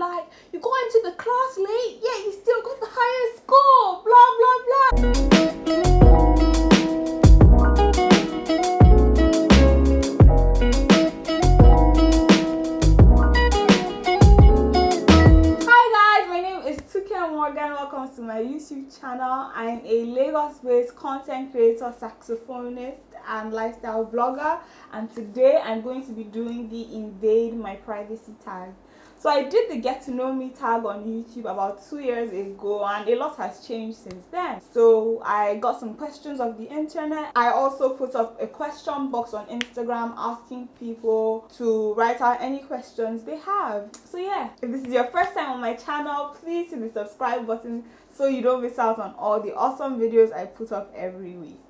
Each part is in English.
Like, you go into the class late, yeah, you still got the highest score, blah, blah, blah. Hi guys, my name is Tuke. Welcome to my YouTube channel. I'm a Lagos-based content creator, saxophonist, and lifestyle blogger. And today I'm going to be doing the Invade My Privacy tag. So I did the Get to Know Me tag on YouTube about 2 years ago, and a lot has changed since then. So I got some questions off the internet. I also put up a question box on Instagram asking people to write out any questions they have. So yeah, if this is your first time on my channel, please hit the subscribe button so you don't miss out on all the awesome videos I put up every week.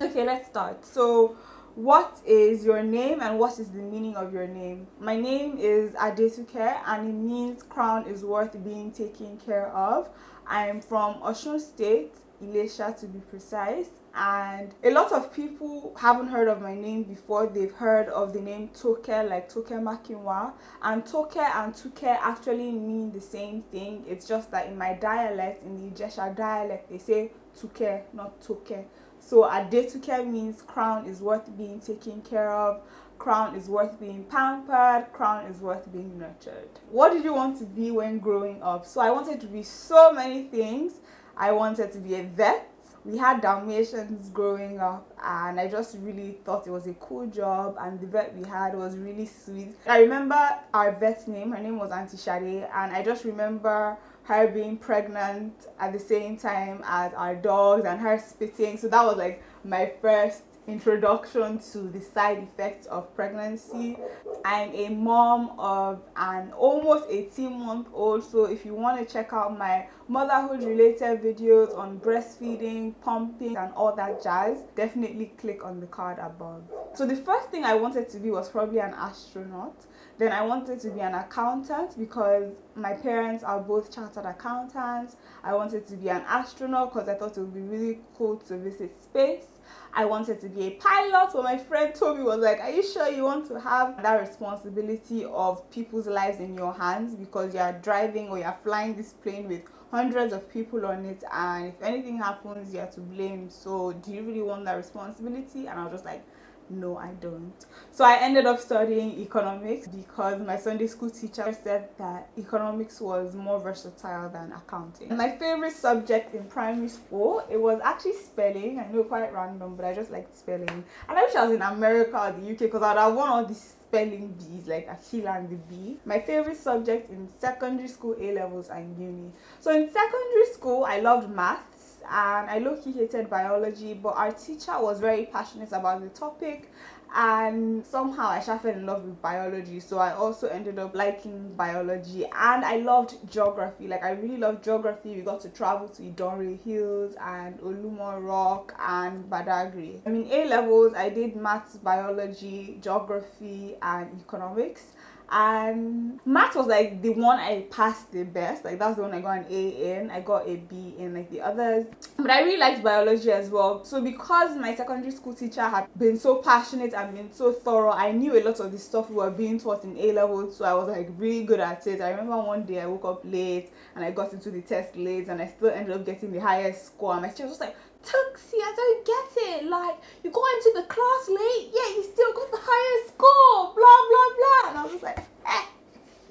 Okay, let's start. So what is your name and what is the meaning of your name? My name is Tuke and it means crown is worth being taken care of. I'm from Osun State, Ilesha to be precise, and a lot of people haven't heard of my name before. They've heard of the name Tuke, like Tuke Makinwa, and Tuke and Tuke actually mean the same thing. It's just that in my dialect, in the Ijesha dialect, they say Tuke, not Tuke. So Adetuke means crown is worth being taken care of, crown is worth being pampered, crown is worth being nurtured. What did you want to be when growing up? So I wanted to be so many things. I wanted to be a vet. We had Dalmatians growing up and I just really thought it was a cool job, and the vet we had was really sweet. I remember our vet's name, her name was Auntie Shade, and I just remember her being pregnant at the same time as our dogs and her spitting. So that was like my first introduction to the side effects of pregnancy. I'm a mom of an almost 18-month-old, so if you want to check out my motherhood related videos on breastfeeding, pumping and all that jazz, definitely click on the card above. So the first thing I wanted to be was probably an astronaut. Then I wanted to be an accountant because my parents are both chartered accountants. I wanted to be an astronaut because I thought it would be really cool to visit space. I wanted to be a pilot, but my friend told me, was like, are you sure you want to have that responsibility of people's lives in your hands, because you're driving or you're flying this plane with hundreds of people on it, and if anything happens you're to blame, so do you really want that responsibility? And I was just like, no, I don't. So I ended up studying economics because my Sunday school teacher said that economics was more versatile than accounting. My favorite subject in primary school, it was actually spelling. I know, quite random, but I just liked spelling. And I wish I was in America or the UK because I'd have won all these spelling bees like Achille and the bee. My favorite subject in secondary school, A levels and uni. So in secondary school, I loved math. And I low-key hated biology, but our teacher was very passionate about the topic, and somehow I fell in love with biology, so I also ended up liking biology. And I loved geography. Like, I really loved geography. We got to travel to Idonre Hills and Olumo Rock and Badagry. I mean, A levels I did maths, biology, geography and economics, and math was like the one I passed the best. Like, that's the one I got an A in. I got a B in like the others, but I really liked biology as well. So because my secondary school teacher had been so passionate and been so thorough, I knew a lot of the stuff we were being taught in A levels, so I was like really good at it. I remember one day I woke up late and I got into the test late and I still ended up getting the highest score, and my teacher was just like, Tuxie, I don't get it. Like, you go into the class late, yeah, you still got the highest score, blah, blah, blah. And I was just like,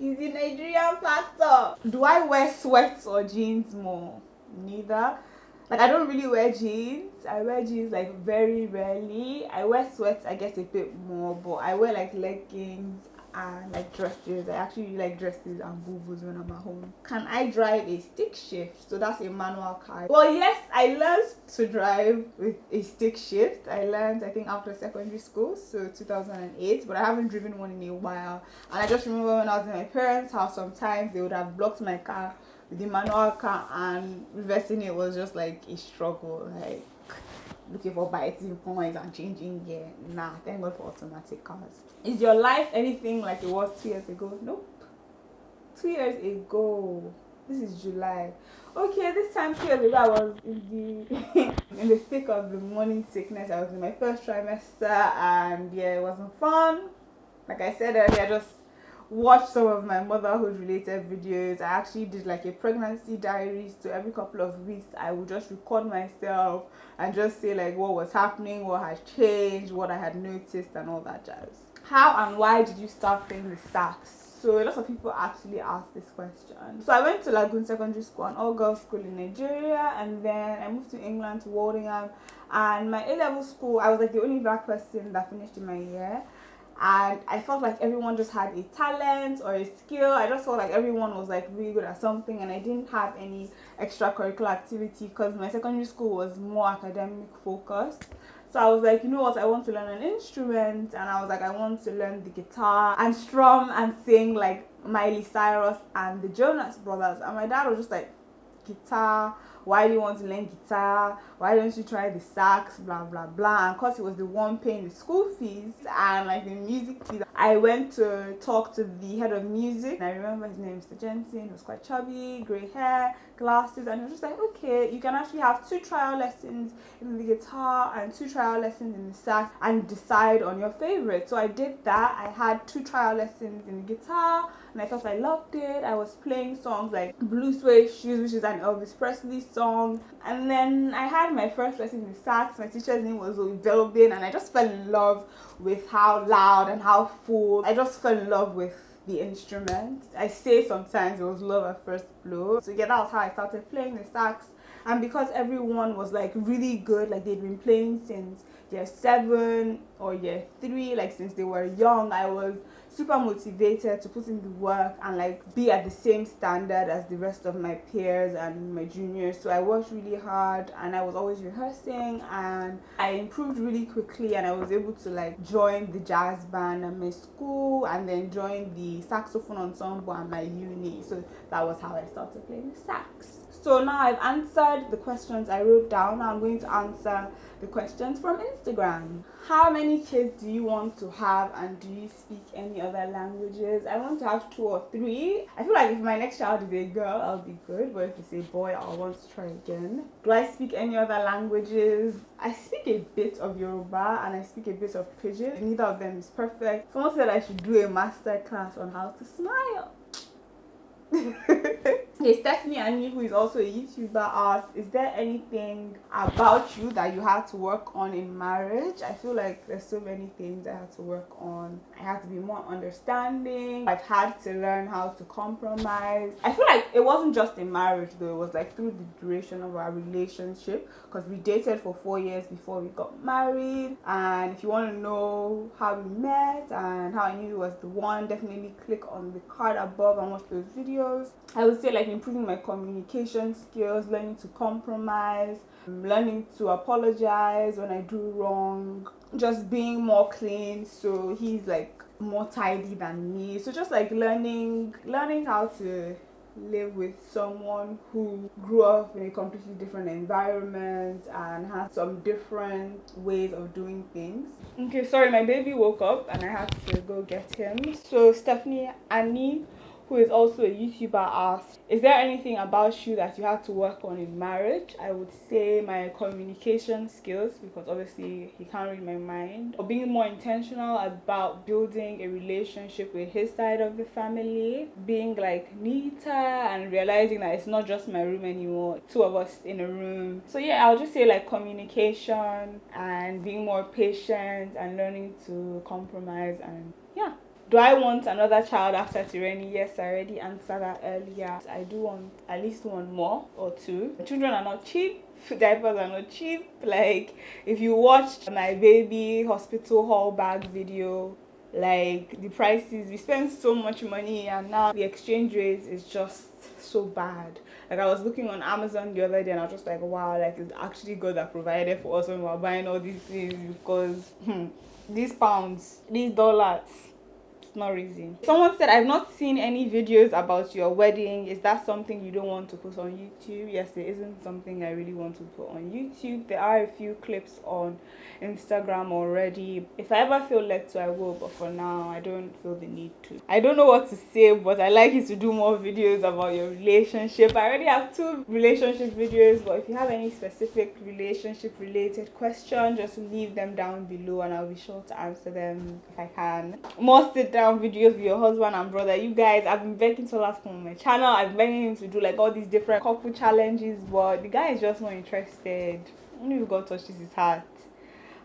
it's the Nigerian factor. Do I wear sweats or jeans more? Neither. Like, I don't really wear jeans. I wear jeans like very rarely. I wear sweats, I guess, a bit more, but I wear like leggings and like dresses. I actually really like dresses and boo-boos when I'm at home. Can I drive a stick shift? So that's a manual car. Well, yes, I learned to drive with a stick shift. I learned, I think, after secondary school, so 2008, but I haven't driven one in a while. And I just remember when I was in my parents' house, sometimes they would have blocked my car with the manual car, and reversing it was just like a struggle. Like, looking for biting points and changing gear. Nah, thank God for automatic cars. Is your life anything like it was 2 years ago? Nope. 2 years ago. This is July. Okay, this time 2 years ago I was in the in the thick of the morning sickness. I was in my first trimester, and yeah, it wasn't fun. Like I said earlier, I just watch some of my motherhood related videos. I actually did like a pregnancy diary, so every couple of weeks I would just record myself and just say like what was happening, what had changed, what I had noticed, and all that jazz. How and why did you start playing the sax? So a lot of people actually ask this question. So I went to Lagoon Secondary School, an all-girls school in Nigeria, and then I moved to England to Woldingham. And my A-level school, I was like the only black person that finished in my year. And I felt like everyone just had a talent or a skill. I just felt like everyone was like really good at something, and I didn't have any extracurricular activity because my secondary school was more academic focused. So I was like, you know what, I want to learn an instrument, and I was like, I want to learn the guitar and strum and sing like Miley Cyrus and the Jonas Brothers. And my dad was just like, guitar, why do you want to learn guitar, why don't you try the sax, blah blah blah. And because he was the one paying the school fees and like the music fees, I went to talk to the head of music, and I remember his name, Mr. Jensen. He was quite chubby, grey hair, glasses, and he was just like, okay, you can actually have 2 trial lessons in the guitar and 2 trial lessons in the sax and decide on your favorite. So I did that. I had 2 trial lessons in the guitar, and I thought I loved it. I was playing songs like Blue Suede Shoes, which is an Elvis Presley song. And then I had my first lesson in the sax. My teacher's name was Velbin, and I just fell in love with how loud and how full. I just fell in love with the instrument. I say sometimes it was love at first blow. So yeah, that was how I started playing the sax. And because everyone was like really good, like they'd been playing since year 7 or year 3, like since they were young, I was super motivated to put in the work and like be at the same standard as the rest of my peers and my juniors. So I worked really hard, and I was always rehearsing, and I improved really quickly, and I was able to like join the jazz band at my school and then join the saxophone ensemble at my uni. So that was how I started playing the sax. So now I've answered the questions I wrote down. Now I'm going to answer the questions from Instagram. How many kids do you want to have, and do you speak any other languages? I want to have 2 or 3. I feel like if my next child is a girl, I'll be good, but if it's a boy, I'll want to try again. Do I speak any other languages? I speak a bit of Yoruba and I speak a bit of Pidgin. Neither of them is perfect. Someone said I should do a master class on how to smile. Okay, Stephanie Annie, who is also a YouTuber, asked, is there anything about you that you had to work on in marriage? I feel like there's so many things I had to work on. I had to be more understanding. I've had to learn how to compromise. I feel like it wasn't just in marriage though, it was like through the duration of our relationship, because we dated for 4 years before we got married. And if you want to know how we met and how I knew he was the one, definitely click on the card above and watch those videos. I would say like improving my communication skills, learning to compromise, learning to apologize when I do wrong, just being more clean. So he's like more tidy than me. So just like learning how to live with someone who grew up in a completely different environment and has some different ways of doing things. Okay, sorry, my baby woke up and I had to go get him. So Stephanie Annie, who is also a YouTuber, asked, is there anything about you that you had to work on in marriage? I would say my communication skills, because obviously he can't read my mind. Or being more intentional about building a relationship with his side of the family. Being like neater and realizing that it's not just my room anymore, 2 of us in a room. So yeah, I'll just say like communication and being more patient and learning to compromise, and yeah. Do I want another child after Tireni? Yes, I already answered that earlier. I do want at least 1 more or 2. Children are not cheap. Diapers are not cheap. Like, if you watched my baby hospital haul bag video, like the prices, we spend so much money, and now the exchange rate is just so bad. Like, I was looking on Amazon the other day and I was just like, wow, like it's actually God that provided for us when we were buying all these things, because these pounds, these dollars, not easy. Someone said, I've not seen any videos about your wedding. Is that something you don't want to put on YouTube? Yes, it isn't something I really want to put on YouTube. There are a few clips on Instagram already. If I ever feel led to, I will, but for now I don't feel the need to. I don't know what to say, but I like you to do more videos about your relationship. I already have 2 relationship videos, but if you have any specific relationship related questions, just leave them down below and I'll be sure to answer them if I can. More sit down down videos with your husband and brother. You guys, I've been begging Tola to come on my channel. I've been begging him to do like all these different couple challenges, but the guy is just not interested. Only God touches his heart.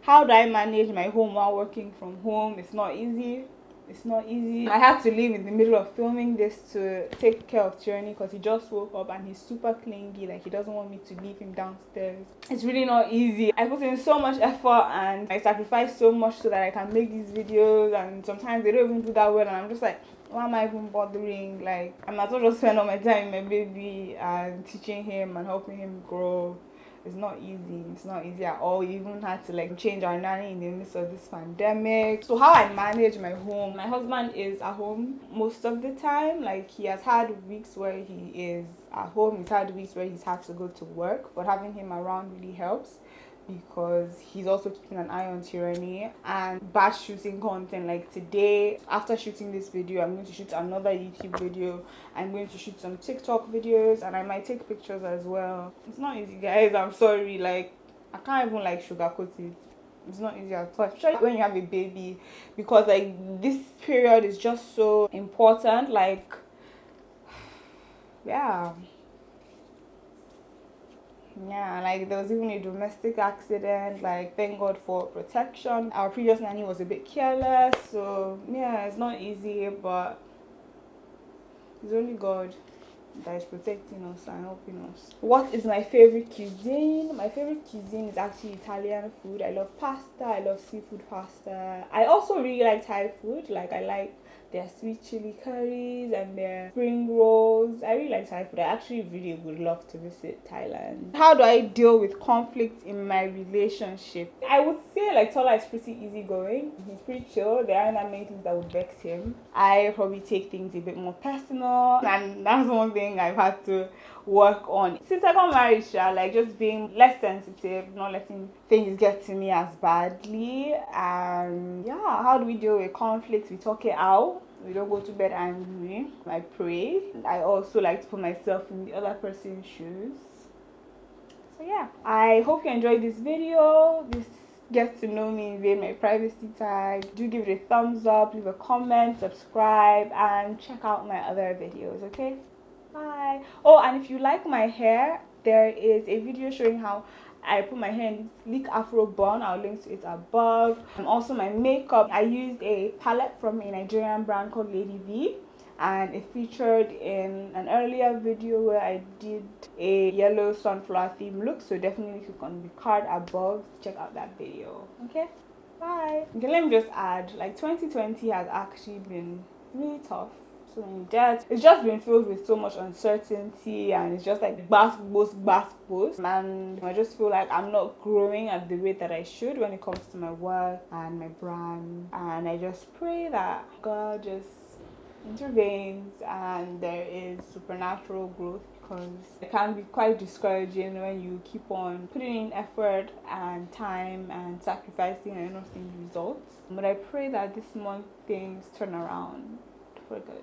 How do I manage my home while working from home? It's not easy. It's not easy. I had to leave in the middle of filming this to take care of Tierney because he just woke up and he's super clingy. Like, he doesn't want me to leave him downstairs. It's really not easy. I put in so much effort and I sacrifice so much so that I can make these videos, and sometimes they don't even do that well, and I'm just like, why am I even bothering? Like, I might as well just spend all my time with my baby and teaching him and helping him grow. It's not easy. It's not easy at all. We even had to like change our nanny in the midst of this pandemic. So how I manage my home, my husband is at home most of the time. Like, he has had weeks where he is at home. He's had weeks where he's had to go to work, but having him around really helps because he's also keeping an eye on Tyranny and batch shooting content. Like today, after shooting this video, I'm going to shoot another YouTube video. I'm going to shoot some TikTok videos, and I might take pictures as well. It's not easy, guys. I'm sorry. Like, I can't even like sugarcoat it. It's not easy at all, especially when you have a baby, because like this period is just so important. Like, yeah, like there was even a domestic accident. Like, thank God for protection. Our previous nanny was a bit careless, so yeah, it's not easy, but it's only God that is protecting us and helping us. What is my favorite cuisine? My favorite cuisine is actually Italian food. I love pasta. I love seafood pasta. I also really like Thai food. Like, I like their sweet chili curries and their spring rolls. I really like Thai food. I actually really would love to visit Thailand. How do I deal with conflict in my relationship? I would say like Tola is pretty easygoing. He's pretty chill. There aren't that many things that would vex him. I probably take things a bit more personal, and that's one thing I've had to work on since I got married. Like, just being less sensitive, not letting things get to me as badly. And yeah, how do we deal with conflict? We talk it out. We don't go to bed angry. I pray. I also like to put myself in the other person's shoes. So yeah, I hope you enjoyed this video. This get to know me, invade my privacy tag. Do give it a thumbs up, leave a comment, subscribe, and check out my other videos. Okay, bye. Oh, and if you like my hair, there is a video showing how I put my hair in this sleek afro bun. I'll link to it above. And also my makeup, I used a palette from a Nigerian brand called Lady V, and it featured in an earlier video where I did a yellow sunflower theme look. So definitely click on the card above to check out that video. Okay, bye. Okay, let me just add, like 2020 has actually been really tough. So in debt, it's just been filled with so much uncertainty, and it's just like bask post, and I just feel like I'm not growing at the rate that I should when it comes to my work and my brand. And I just pray that God just intervenes and there is supernatural growth, because it can be quite discouraging when you keep on putting in effort and time and sacrificing and not seeing results. But I pray that this month things turn around for good.